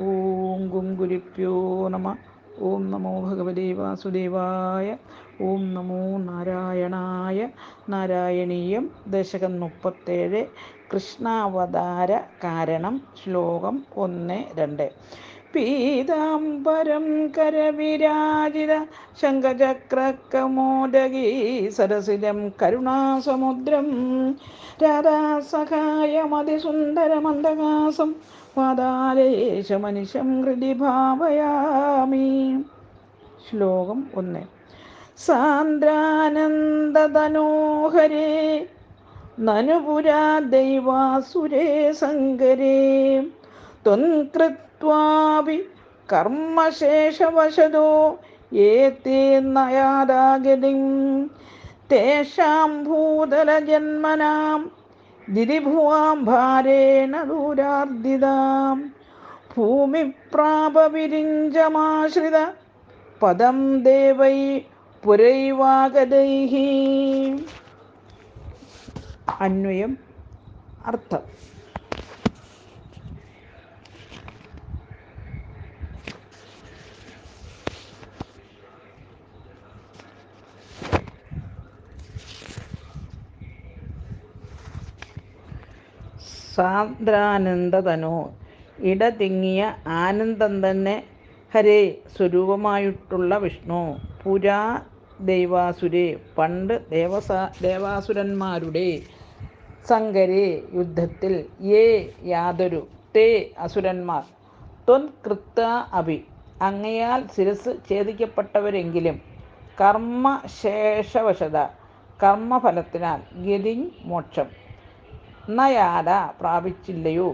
ഓം ഗുരുഭ്യോ നമ. ഓം നമോ ഭഗവതേ വാസുദേവായ. ഓം നമോ നാരായണായ. നാരായണീയം ദശകം 37. കൃഷ്ണാവതാര കാരണം. ശ്ലോകം 1-2. പീതാംബരം കരവിരാജിത ശംഖചക്രകൗമോദഗീ സരസിജം കരുണാസമുദ്രം രാധാസഹായമതിസുന്ദരമന്ദഹാസം പാതാലേശമനിശം ഹൃദി ഭാവയാമി. ശ്ലോകം 1. സാന്ദ്രാനന്ദതനോഹരേ നനുപുരാ ദൈവാസുരേ സങ്കരേ ത്വൻകൃത്വാപി കർമ്മശേഷവശതോ ഏതേ നയാദാഗതിം തേഷാം ഭൂതലജന്മനാം ദിദിഭുവാം ഭാരേണ ദൂരാർദിതാം ഭൂമിപ്രാപവിരിഞ്ചമാശ്രിത പദം ദേവൈ പുരൈവാഗതൈഃ. അന്വയം. അർത്ഥം. സാന്ദ്രാനന്ദതനോ, ഇടതിങ്ങിയ ആനന്ദം തന്നെ ഹരേ സ്വരൂപമായിട്ടുള്ള വിഷ്ണു. പുരാ ദൈവാസുരേ, പണ്ട് ദേവാസുരന്മാരുടെ സങ്കരേ യുദ്ധത്തിൽ, യേ യാതൊരു, തേ അസുരന്മാർ, ത്വൻകൃത്ത അഭി അങ്ങയാൽ ശിരസ് ഛേദിക്കപ്പെട്ടവരെങ്കിലും, കർമ്മശേഷവശത കർമ്മഫലത്തിനാൽ, ഗതി മോക്ഷം, നയാത പ്രാപിച്ചില്ലയോ,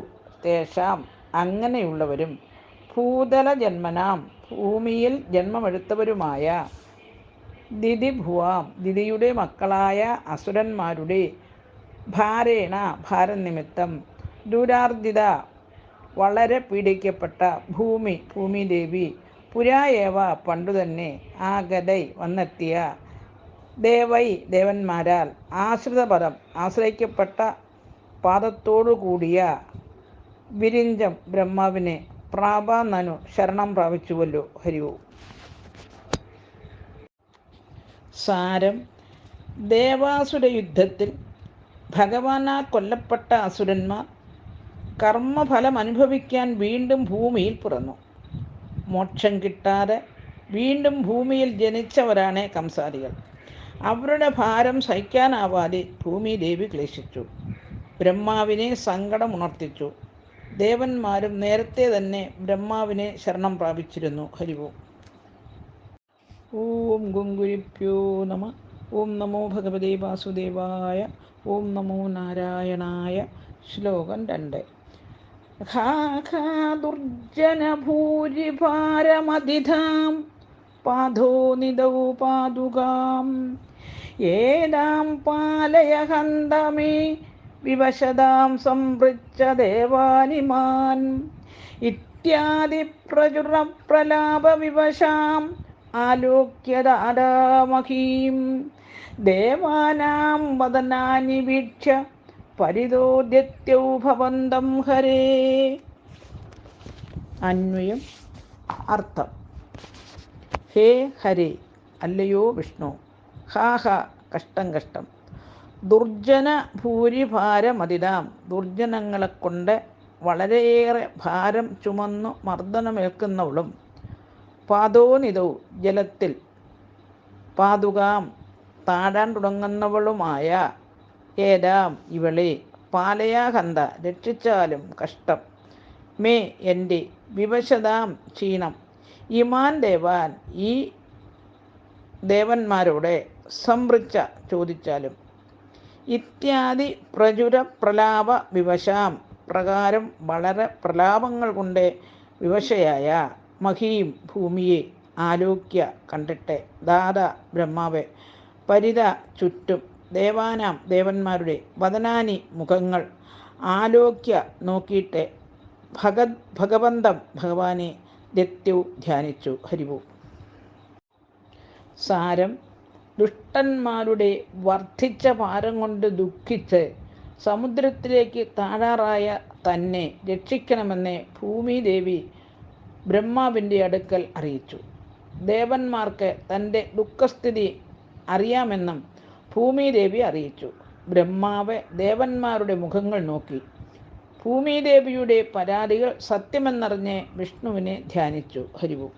തേഷാം അങ്ങനെയുള്ളവരും, ഭൂതല ജന്മനാം ഭൂമിയിൽ ജന്മമെടുത്തവരുമായ, ദിദിഭുവാം ദിദിയുടെ മക്കളായ അസുരന്മാരുടെ, ഭാരേണ ഭാരനിമിത്തം, ദുരാർദിത വളരെ പീഡിക്കപ്പെട്ട, ഭൂമിദേവി, പുരായേവ പണ്ടുതന്നെ, ആഗതൈ വന്നെത്തിയ, ദേവൈ ദേവന്മാരാൽ, ആശ്രിതപദം ആശ്രയിക്കപ്പെട്ട പാദത്തോടുകൂടിയ, വിരിഞ്ചം ബ്രഹ്മാവിനെ, പ്രാപ നനു ശരണം പ്രാപിച്ചുവല്ലോ. ഹരി ഓം. സാരം. ദേവാസുര യുദ്ധത്തിൽ ഭഗവാനാൽ കൊല്ലപ്പെട്ട അസുരന്മാർ കർമ്മഫലം അനുഭവിക്കാൻ വീണ്ടും ഭൂമിയിൽ പിറന്നു. മോക്ഷം കിട്ടാതെ വീണ്ടും ഭൂമിയിൽ ജനിച്ചവരാണ് കംസാദികൾ. അവരുടെ ഭാരം സഹിക്കാനാവാതെ ഭൂമിദേവി ക്ലേശിച്ചു. ബ്രഹ്മാവിനെ സങ്കടമുണർത്തിച്ചു. ദേവന്മാരും നേരത്തെ തന്നെ ബ്രഹ്മാവിനെ ശരണം പ്രാപിച്ചിരുന്നു. ഹരി ഓം. ഓം ഗുരുഭ്യോ നമ. ഓം നമോ ഭഗവതേ വാസുദേവായ. ഓം നമോ നാരായണായ. ശ്ലോകം 2. ഹാ ഹാ ദുർജനഭൂരിഭാരമധിധാം പാദോ നിദൗ പാദുകാം ഏതാം പാലയ ഹന്തമേ വിവശതാം സംവൃച്ഛ ദേവാനിമാൻ ഇത്യാദി പ്രചുരപ്രലാപ വിവശാം ആലോക്യദാദാമഹീം ദേവാനാം വദനാനി വീക്ഷ്യ പരിതോദ്യത്യൗ ഭവന്തം ഹരേ. അന്വയം. അർത്ഥം. ഹേ ഹരേ, അല്ലയോ വിഷ്ണു. ഹാ ഹാ കഷ്ടം കഷ്ടം. ദുർജന ഭൂരിഭാരമതിതാം ദുർജനങ്ങളെക്കൊണ്ട് വളരെയേറെ ഭാരം ചുമന്നു മർദ്ദനമേൽക്കുന്നവളും, പാദോനിതൗ ജലത്തിൽ പാതുകാം താഴാൻ തുടങ്ങുന്നവളുമായ, ഏതാം ഇവളെ, പാലയാഹന്ത രക്ഷിച്ചാലും കഷ്ടം, മേ എൻ്റെ, വിവശതാം ക്ഷീണം, ഇമാൻ ദേവാൻ ഈ ദേവന്മാരോട്, സംവൃച്ഛ ചോദിച്ചാലും, ഇത്യാദി പ്രചുര പ്രലാപ വിവശാം പ്രകാരം വളരെ പ്രലാപങ്ങൾ കൊണ്ട് വിവശയായ, മഹീം ഭൂമിയെ, ആലോക്യ കണ്ടിട്ട്, ദാദ ബ്രഹ്മാവ്, പരിത ചുറ്റും, ദേവാനാം ദേവന്മാരുടെ, വദനാനി മുഖങ്ങൾ, ആലോക്യ നോക്കിയിട്ട്, ഭഗവന്തം ഭഗവാനെ, ദത്യൗ ധ്യാനിച്ചു. ഹരി ഓം. സാരം. ദുഷ്ടന്മാരുടെ വർദ്ധിച്ച ഭാരം കൊണ്ട് ദുഃഖിച്ച് സമുദ്രത്തിലേക്ക് താഴാറായ തന്നെ രക്ഷിക്കണമെന്ന് ഭൂമിദേവി ബ്രഹ്മാവിൻ്റെ അടുക്കൽ അറിയിച്ചു. ദേവന്മാർക്ക് തൻ്റെ ദുഃഖസ്ഥിതി അറിയാമെന്നും ഭൂമിദേവി അറിയിച്ചു. ബ്രഹ്മാവ് ദേവന്മാരുടെ മുഖങ്ങൾ നോക്കി. ഭൂമിദേവിയുടെ പരാതികൾ സത്യമെന്നറിഞ്ഞ് വിഷ്ണുവിനെ ധ്യാനിച്ചു. ഹരിവും